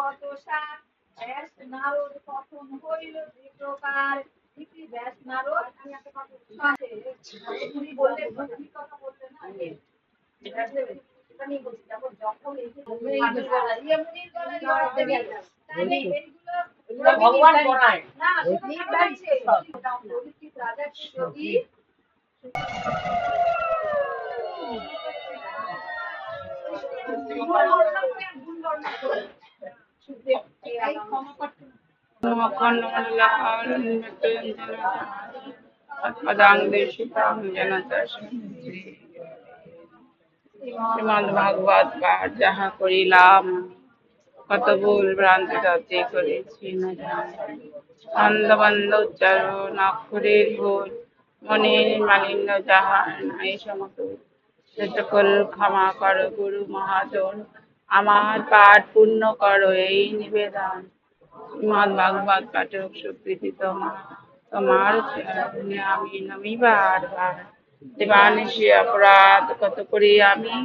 কত সাত ব্যাস নারদ কখন হইল যে প্রকার ইতি ব্যাস নারদ আমি একটা কথা উনি বললে মুনির কথা বলতে না এটা নিয়ে বলছি তারপর যখন এই যে মুনির গলায় জড়াতে গেল তাহলে এইগুলো ভগবান পড়ায় না সেটা রাজাকে যদি শ্রীমদ্ ভাগবত পাঠ যাহা করিলাম কত ভুল ভ্রান্তি তাতে করেছি না জানি। ছন্দ বন্ধ উচ্চারণ অক্ষরের ভুল মনের মালিন্য যাহার নাই সমতুল সে সকল ক্ষমা করো গুরু মহাজন আমার পাঠ পূর্ণ করো এই নিবেদন। শ্রীমদ্ ভাগবত পাঠক সুকৃতি তোমার চরণে আমি নমি বারবার দেবানিশি অপরাধ কত করি আমি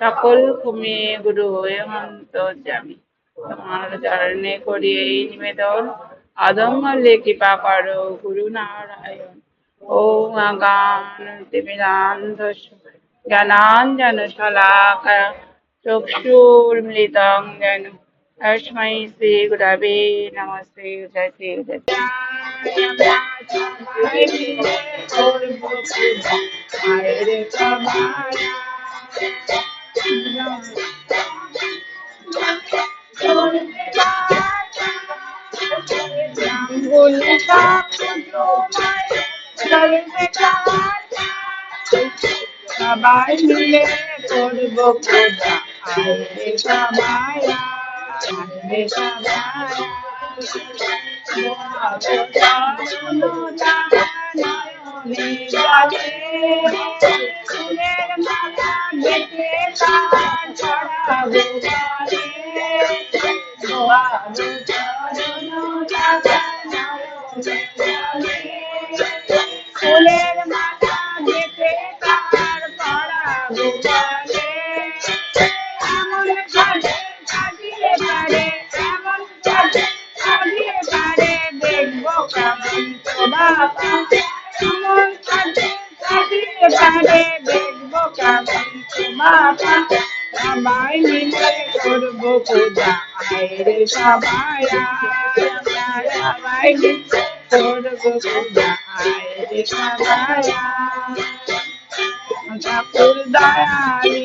সকল ক্ষমে গুরু হয়ে অন্তর্যামী। তোমার চরণে করি এই নিবেদন অদম্য কৃপা করো গুরু নারায়ণ। ওম অজ্ঞানতিমিরান্ধস্য জ্ঞানাঞ্জন শলাকায়া চক্ষুর্মিলিतं येन तस्मै श्री गुरवे नमस्ते। जय श्री সবাই মিলে করব পূজা আরে সবাইয়া আরে সবাইয়া ফুলের মালা গেঁথে তার চড়াবো ফুলের মালা গেঁথে তার পড়াবো এমন কাজে কাজিয়ে পারে এমন কাজে কাজিয়ে পারে দেখবো কেমন বাবা এমন কাজে কাজিয়ে পারে দেখবো কেমন বাবা সবাই মিলে করবো পূজা আরে সবাই সবাই মিলে করবো পূজা আরে সবাই ঠাকুর দয়ালি